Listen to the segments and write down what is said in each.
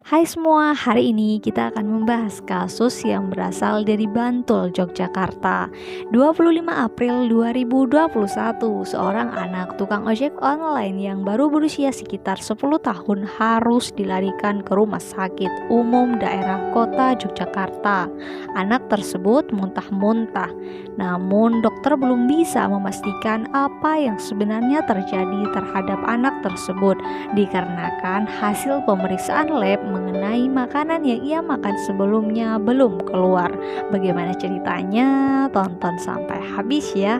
Hai semua, hari ini kita akan membahas kasus yang berasal dari Bantul, Yogyakarta. 25 April 2021, seorang anak tukang ojek online yang baru berusia sekitar 10 tahun harus dilarikan ke rumah sakit umum daerah kota Yogyakarta. Anak tersebut muntah-muntah, namun dokter belum bisa memastikan apa yang sebenarnya terjadi terhadap anak tersebut dikarenakan hasil pemeriksaan lab mengenai makanan yang ia makan sebelumnya belum keluar. Bagaimana ceritanya? Tonton sampai habis ya.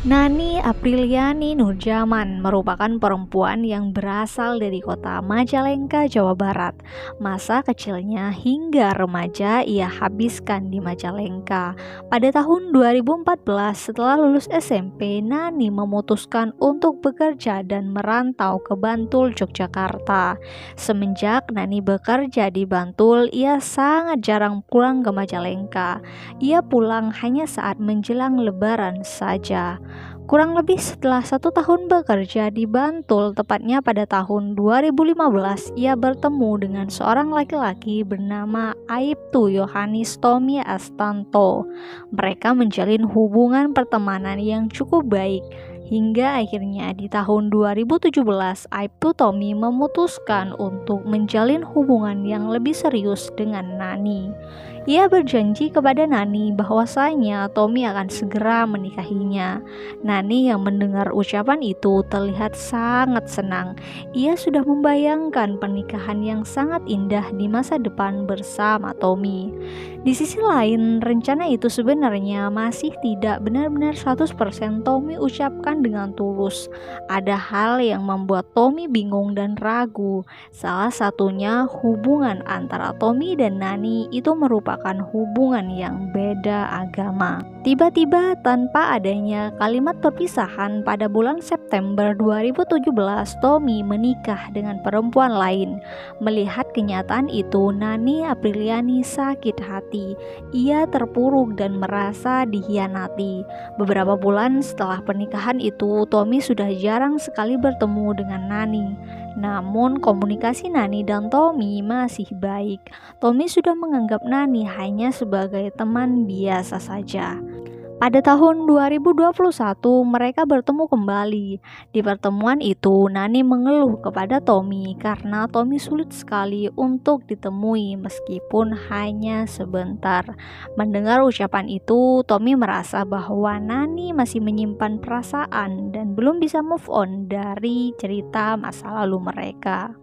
Nani Apriliani Nurjaman merupakan perempuan yang berasal dari kota Majalengka, Jawa Barat. Masa kecilnya hingga remaja ia habiskan di Majalengka. Pada tahun 2014 setelah lulus SMP, Nani memutuskan untuk bekerja dan merantau ke Bantul, Yogyakarta. Semenjak Nani bekerja di Bantul, ia sangat jarang pulang ke Majalengka. Ia pulang hanya saat menjelang Lebaran saja. Kurang lebih setelah 1 tahun bekerja di Bantul, tepatnya pada tahun 2015, ia bertemu dengan seorang laki-laki bernama Aibtu Yohanis Tommy Astanto. Mereka menjalin hubungan pertemanan yang cukup baik. Hingga akhirnya di tahun 2017, Aibtu Tommy memutuskan untuk menjalin hubungan yang lebih serius dengan Nani. Ia berjanji kepada Nani bahwasanya Tommy akan segera menikahinya. Nani yang mendengar ucapan itu terlihat sangat senang. Ia sudah membayangkan pernikahan yang sangat indah di masa depan bersama Tommy. Di sisi lain, rencana itu sebenarnya masih tidak benar-benar 100% Tommy ucapkan dengan tulus. Ada hal yang membuat Tommy bingung dan ragu. Salah satunya hubungan antara Tommy dan Nani itu merupakan hubungan yang beda agama. Tiba-tiba tanpa adanya kalimat perpisahan pada bulan September 2017, Tommy menikah dengan perempuan lain. Melihat kenyataan itu, Nani Apriliani sakit hati. Ia terpuruk dan merasa dikhianati. Beberapa bulan setelah pernikahan itu, Tommy sudah jarang sekali bertemu dengan Nani. Namun komunikasi Nani dan Tommy masih baik. Tommy sudah menganggap Nani hanya sebagai teman biasa saja. Pada tahun 2021 mereka bertemu kembali. Di pertemuan itu Nani mengeluh kepada Tommy karena Tommy sulit sekali untuk ditemui meskipun hanya sebentar. Mendengar ucapan itu, Tommy merasa bahwa Nani masih menyimpan perasaan dan belum bisa move on dari cerita masa lalu mereka.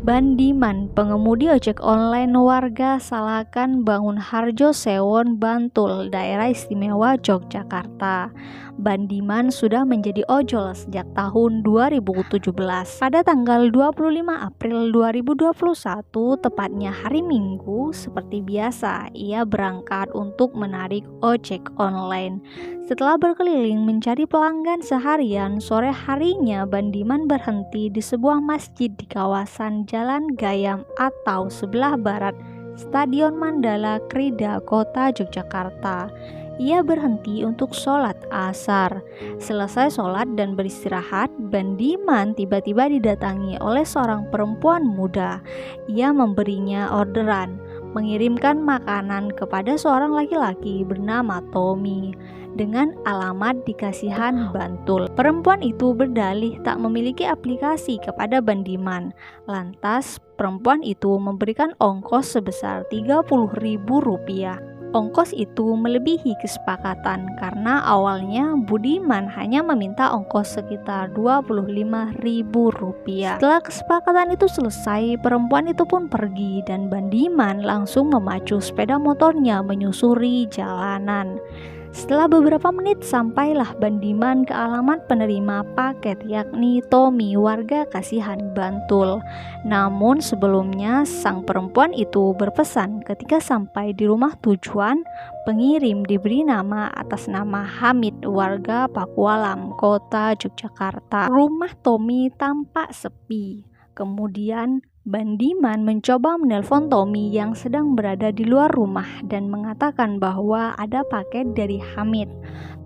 Bandiman, pengemudi ojek online warga Salakan Bangun Harjo Sewon, Bantul, Daerah Istimewa Yogyakarta. Bandiman sudah menjadi ojol sejak tahun 2017. Pada tanggal 25 April 2021, tepatnya hari Minggu, seperti biasa, ia berangkat untuk menarik ojek online. Setelah berkeliling mencari pelanggan seharian, sore harinya Bandiman berhenti di sebuah masjid di kawasan Jalan Gayam atau sebelah barat Stadion Mandala Krida, Kota Yogyakarta. Ia berhenti untuk sholat asar. Selesai sholat dan beristirahat, Bandiman tiba-tiba didatangi oleh seorang perempuan muda. Ia memberinya orderan, mengirimkan makanan kepada seorang laki-laki bernama Tommy dengan alamat di Kasihan, Bantul. Perempuan itu berdalih tak memiliki aplikasi kepada Bandiman. Lantas perempuan itu memberikan ongkos sebesar Rp30.000. Ongkos itu melebihi kesepakatan karena awalnya Budiman hanya meminta ongkos sekitar Rp25.000. Setelah kesepakatan itu selesai, perempuan itu pun pergi dan Bandiman langsung memacu sepeda motornya menyusuri jalanan. Setelah beberapa menit sampailah Bandiman ke alamat penerima paket, yakni Tommy, warga Kasihan, Bantul. Namun sebelumnya sang perempuan itu berpesan ketika sampai di rumah tujuan, pengirim diberi nama atas nama Hamid, warga Pakualam, kota Yogyakarta. Rumah Tommy tampak sepi. Kemudian Bandiman mencoba menelpon Tommy yang sedang berada di luar rumah dan mengatakan bahwa ada paket dari Hamid.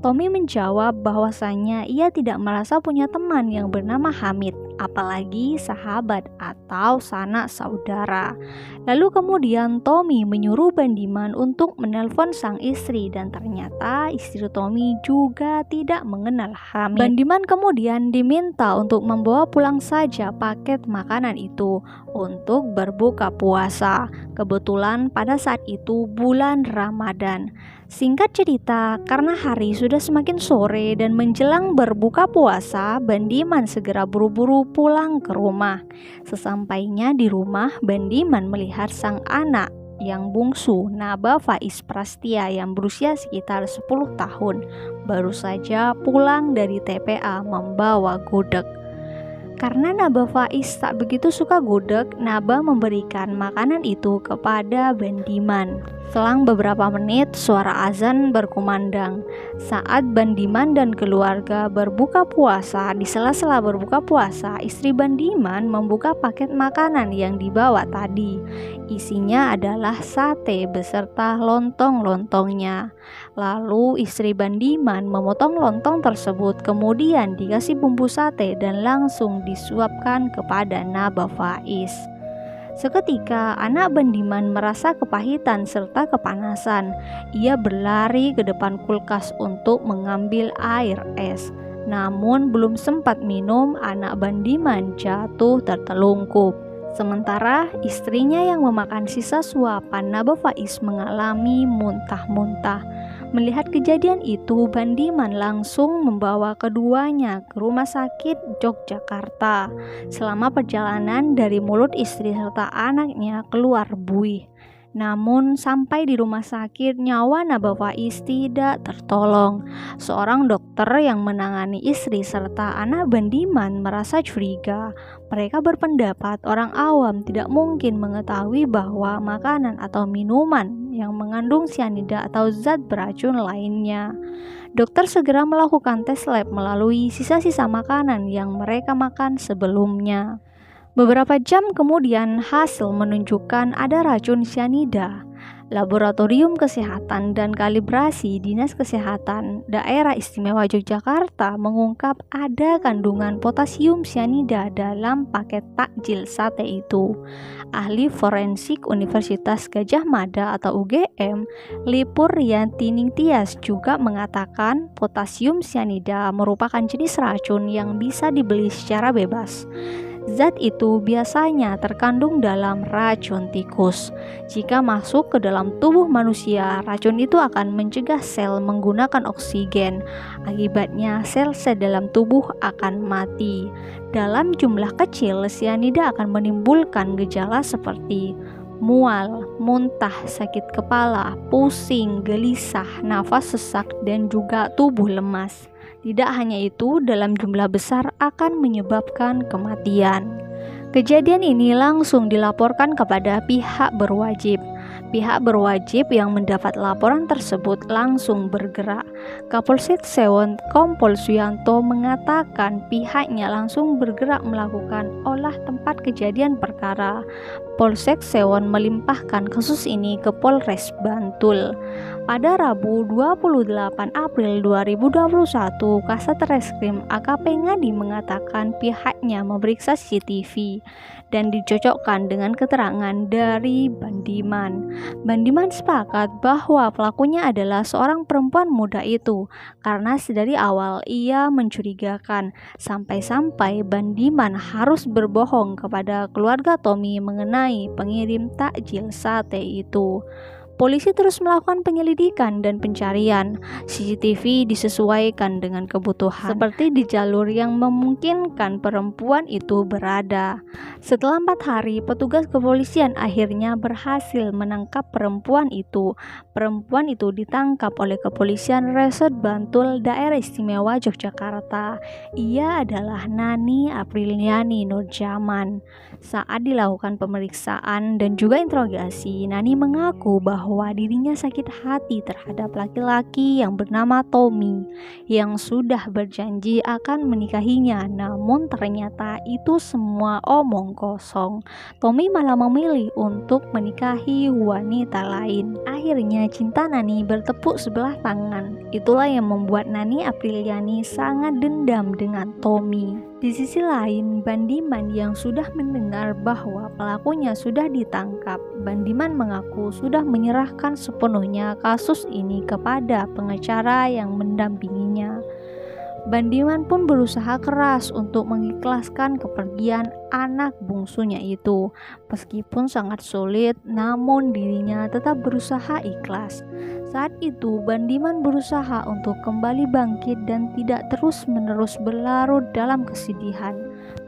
Tommy menjawab bahwasanya ia tidak merasa punya teman yang bernama Hamid, apalagi sahabat atau sanak saudara. Lalu kemudian Tommy menyuruh Bandiman untuk menelpon sang istri dan ternyata istri Tommy juga tidak mengenal Hamid. Bandiman kemudian diminta untuk membawa pulang saja paket makanan itu untuk berbuka puasa. Kebetulan pada saat itu bulan Ramadan. Singkat cerita, karena hari sudah semakin sore dan menjelang berbuka puasa, Bandiman segera buru-buru pulang ke rumah. Sesampainya di rumah, Bandiman melihat sang anak yang bungsu, Naba Faiz Prastia, yang berusia sekitar 10 tahun, baru saja pulang dari TPA membawa gudeg. Karena Naba Faiz tak begitu suka gudeg, Naba memberikan makanan itu kepada Bandiman. Selang beberapa menit, suara azan berkumandang. Saat Bandiman dan keluarga berbuka puasa, di sela-sela berbuka puasa, istri Bandiman membuka paket makanan yang dibawa tadi. Isinya adalah sate beserta lontong-lontongnya. Lalu istri Bandiman memotong lontong tersebut, kemudian dikasih bumbu sate dan langsung disuapkan kepada Naba Faiz. Seketika anak Bandiman merasa kepahitan serta kepanasan. Ia berlari ke depan kulkas untuk mengambil air es. Namun belum sempat minum, anak Bandiman jatuh tertelungkup. Sementara istrinya yang memakan sisa suapan Naba Faiz mengalami muntah-muntah. Melihat kejadian itu, Bandiman langsung membawa keduanya ke rumah sakit Yogyakarta. Selama perjalanan dari mulut istri serta anaknya keluar buih. Namun sampai di rumah sakit, nyawa Naba Faiz tidak tertolong. Seorang dokter yang menangani istri serta anak Bandiman merasa curiga. Mereka berpendapat orang awam tidak mungkin mengetahui bahwa makanan atau minuman yang mengandung sianida atau zat beracun lainnya. Dokter segera melakukan tes lab melalui sisa-sisa makanan yang mereka makan sebelumnya. Beberapa jam kemudian hasil menunjukkan ada racun sianida. Laboratorium Kesehatan dan Kalibrasi Dinas Kesehatan Daerah Istimewa Yogyakarta mengungkap ada kandungan potasium sianida dalam paket takjil sate itu. Ahli forensik Universitas Gadjah Mada atau UGM, Lipur Rianti Ningtyas juga mengatakan potasium sianida merupakan jenis racun yang bisa dibeli secara bebas. Zat itu biasanya terkandung dalam racun tikus. Jika masuk ke dalam tubuh manusia, racun itu akan mencegah sel menggunakan oksigen. Akibatnya, sel-sel dalam tubuh akan mati. Dalam jumlah kecil, sianida akan menimbulkan gejala seperti mual, muntah, sakit kepala, pusing, gelisah, nafas sesak, dan juga tubuh lemas. Tidak hanya itu, dalam jumlah besar akan menyebabkan kematian. Kejadian ini langsung dilaporkan kepada pihak berwajib. Pihak berwajib yang mendapat laporan tersebut langsung bergerak. Kapolsek Sewon Kompol Suyanto mengatakan pihaknya langsung bergerak melakukan olah tempat kejadian perkara. Polsek Sewon melimpahkan kasus ini ke Polres Bantul. Pada Rabu 28 April 2021, Kasat Reskrim AKP Ngadi mengatakan pihaknya memeriksa CCTV dan dicocokkan dengan keterangan dari Bandiman. Bandiman sepakat bahwa pelakunya adalah seorang perempuan muda itu karena sedari awal ia mencurigakan, sampai-sampai Bandiman harus berbohong kepada keluarga Tommy mengenai pengirim takjil sate itu. Polisi terus melakukan penyelidikan dan pencarian. CCTV disesuaikan dengan kebutuhan, seperti di jalur yang memungkinkan perempuan itu berada. Setelah 4 hari, petugas kepolisian akhirnya berhasil menangkap perempuan itu. Perempuan itu ditangkap oleh kepolisian Resort Bantul Daerah Istimewa Yogyakarta. Ia adalah Nani Apriliani Nurjaman. Saat dilakukan pemeriksaan dan juga interogasi, Nani mengaku bahwa dirinya sakit hati terhadap laki-laki yang bernama Tommy yang sudah berjanji akan menikahinya, namun ternyata itu semua omong kosong. Tommy malah memilih untuk menikahi wanita lain. Akhirnya cinta Nani bertepuk sebelah tangan. Itulah yang membuat Nani Apriliani sangat dendam dengan Tommy. Di sisi lain, Bandiman yang sudah mendengar bahwa pelakunya sudah ditangkap, Bandiman mengaku sudah menyerahkan sepenuhnya kasus ini kepada pengacara yang mendampinginya. Bandiman pun berusaha keras untuk mengikhlaskan kepergian anak bungsunya itu. Meskipun sangat sulit, namun dirinya tetap berusaha ikhlas. Saat itu, Bandiman berusaha untuk kembali bangkit dan tidak terus-menerus berlarut dalam kesedihan.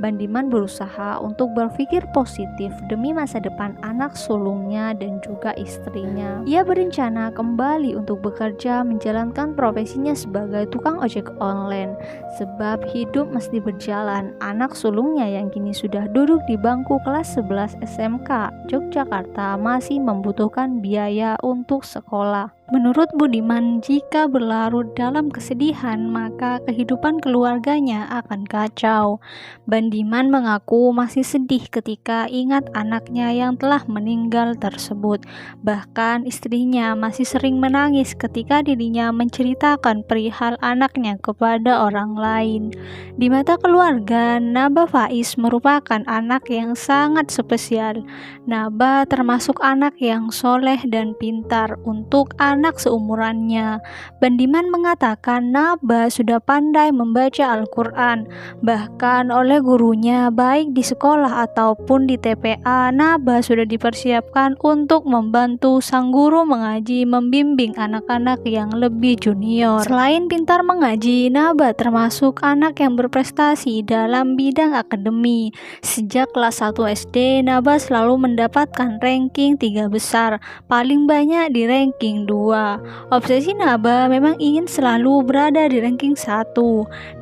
Bandiman berusaha untuk berpikir positif demi masa depan anak sulungnya dan juga istrinya. Ia berencana kembali untuk bekerja menjalankan profesinya sebagai tukang ojek online. Sebab hidup mesti berjalan. Anak sulungnya yang kini sudah duduk di bangku kelas 11 SMK Yogyakarta masih membutuhkan biaya untuk sekolah. Menurut Budiman, jika berlarut dalam kesedihan, maka kehidupan keluarganya akan kacau. Bandiman mengaku masih sedih ketika ingat anaknya yang telah meninggal tersebut. Bahkan istrinya masih sering menangis ketika dirinya menceritakan perihal anaknya kepada orang lain. Di mata keluarga, Naba Faiz merupakan anak yang sangat spesial. Naba termasuk anak yang soleh dan pintar untuk anak seumurannya. Bandiman mengatakan Naba sudah pandai membaca Al-Quran. Bahkan oleh gurunya, baik di sekolah ataupun di TPA, Naba sudah dipersiapkan untuk membantu sang guru mengaji membimbing anak-anak yang lebih junior. Selain pintar mengaji, Naba termasuk anak yang berprestasi dalam bidang akademi. Sejak kelas 1 SD, Naba selalu mendapatkan ranking 3 besar, paling banyak di ranking 2. Obsesi Naba memang ingin selalu berada di ranking 1.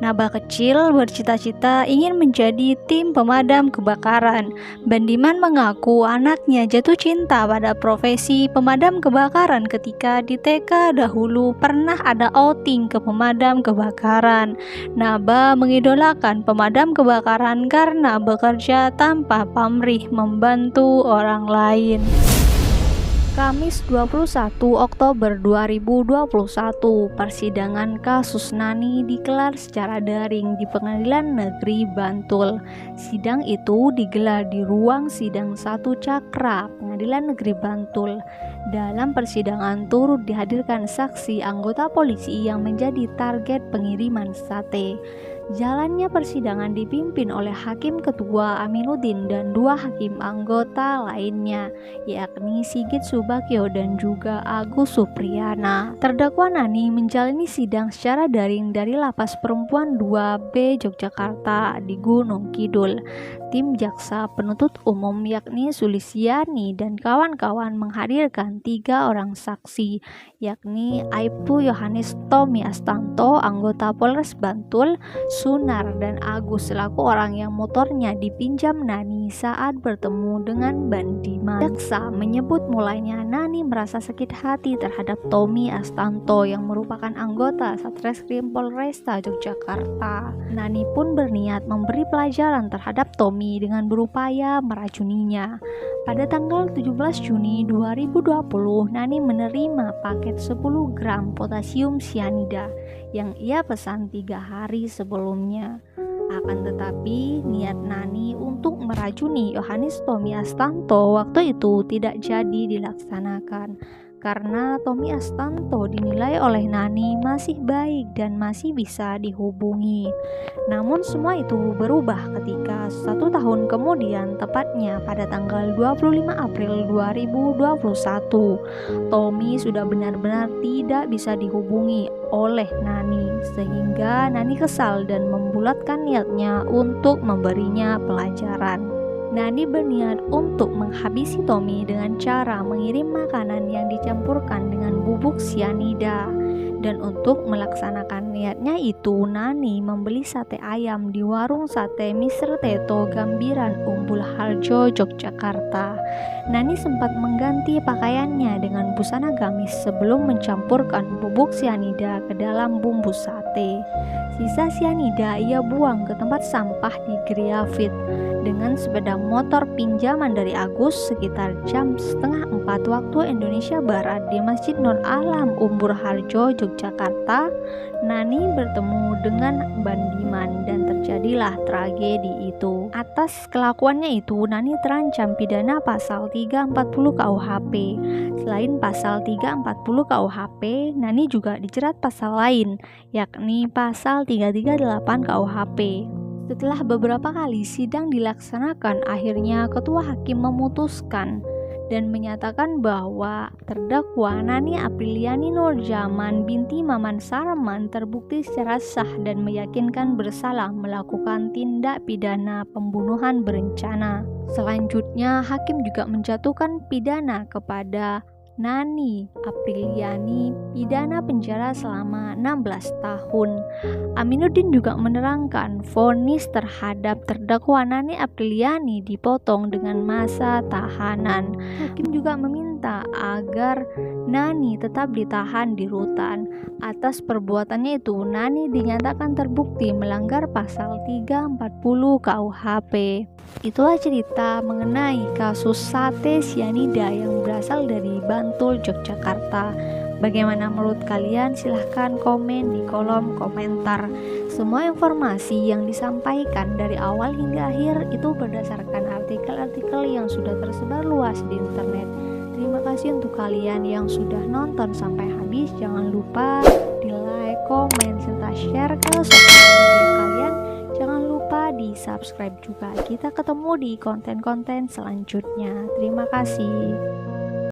Naba kecil bercita-cita ingin menjadi tim pemadam kebakaran. Bandiman mengaku anaknya jatuh cinta pada profesi pemadam kebakaran ketika di TK dahulu pernah ada outing ke pemadam kebakaran. Naba mengidolakan pemadam kebakaran karena bekerja tanpa pamrih membantu orang lain. Kamis 21 Oktober 2021, persidangan kasus Nani digelar secara daring di Pengadilan Negeri Bantul. Sidang itu digelar di ruang sidang 1 Cakra, Pengadilan Negeri Bantul. Dalam persidangan turut dihadirkan saksi anggota polisi yang menjadi target pengiriman sate. Jalannya persidangan dipimpin oleh Hakim Ketua Aminuddin dan 2 hakim anggota lainnya, yakni Sigit Subagyo dan juga Agus Supriyana. Terdakwa Nani menjalani sidang secara daring dari Lapas Perempuan 2B Yogyakarta di Gunung Kidul. Tim jaksa penuntut umum yakni Sulistiani dan kawan-kawan menghadirkan 3 orang saksi, yakni Aibtu Yohanes Tommy Astanto, anggota Polres Bantul, Sunar dan Agus selaku orang yang motornya dipinjam Nani saat bertemu dengan Bandiman. Jaksa menyebut mulanya Nani merasa sakit hati terhadap Tommy Astanto yang merupakan anggota Satreskrim Polresta Yogyakarta. Nani pun berniat memberi pelajaran terhadap Tommy dengan berupaya meracuninya. Pada tanggal 17 Juni 2020, Nani menerima paket 10 gram potasium sianida yang ia pesan 3 hari sebelumnya. Akan tetapi, niat Nani untuk meracuni Yohanes Tommy Astanto waktu itu tidak jadi dilaksanakan karena Tommy Astanto dinilai oleh Nani masih baik dan masih bisa dihubungi. Namun semua itu berubah ketika 1 tahun kemudian, tepatnya pada tanggal 25 April 2021, Tommy sudah benar-benar tidak bisa dihubungi oleh Nani, sehingga Nani kesal dan membulatkan niatnya untuk memberinya pelajaran. Nani berniat untuk menghabisi Tommy dengan cara mengirim makanan yang dicampurkan dengan bubuk sianida. Dan untuk melaksanakan niatnya itu, Nani membeli sate ayam di warung sate Mr. Teto Gambiran Umbul Harjo, Yogyakarta. Nani sempat mengganti pakaiannya dengan busana gamis sebelum mencampurkan bubuk sianida ke dalam bumbu sate. Sisa sianida ia buang ke tempat sampah di Griafit dengan sepeda motor pinjaman dari Agus sekitar jam 3:30 waktu Indonesia Barat di Masjid Nur Alam Umbul Harjo, Yogyakarta. Nani bertemu dengan Bandiman dan terjadilah tragedi itu. Atas kelakuannya itu, Nani terancam pidana pasal 340 KUHP. Selain pasal 340 KUHP, Nani juga dijerat pasal lain, yakni pasal 338 KUHP. Setelah beberapa kali sidang dilaksanakan, akhirnya ketua hakim memutuskan dan menyatakan bahwa terdakwa Nani Apriliani Nurjaman binti Maman Sarman terbukti secara sah dan meyakinkan bersalah melakukan tindak pidana pembunuhan berencana. Selanjutnya, hakim juga menjatuhkan pidana kepada Nani Apriliani pidana penjara selama 16 tahun. Aminuddin juga menerangkan vonis terhadap terdakwa Nani Apriliani dipotong dengan masa tahanan. Hakim juga meminta agar Nani tetap ditahan di rutan. Atas perbuatannya itu, Nani dinyatakan terbukti melanggar pasal 340 KUHP. Itulah cerita mengenai kasus sate sianida yang berasal dari Bantul, Yogyakarta. Bagaimana menurut kalian? Silahkan komen di kolom komentar. Semua informasi yang disampaikan dari awal hingga akhir itu berdasarkan artikel-artikel yang sudah tersebar luas di internet. Terima kasih untuk kalian yang sudah nonton sampai habis. Jangan lupa di like, komen, serta share ke sosial media kalian. Jangan lupa di subscribe juga. Kita ketemu di konten-konten selanjutnya. Terima kasih.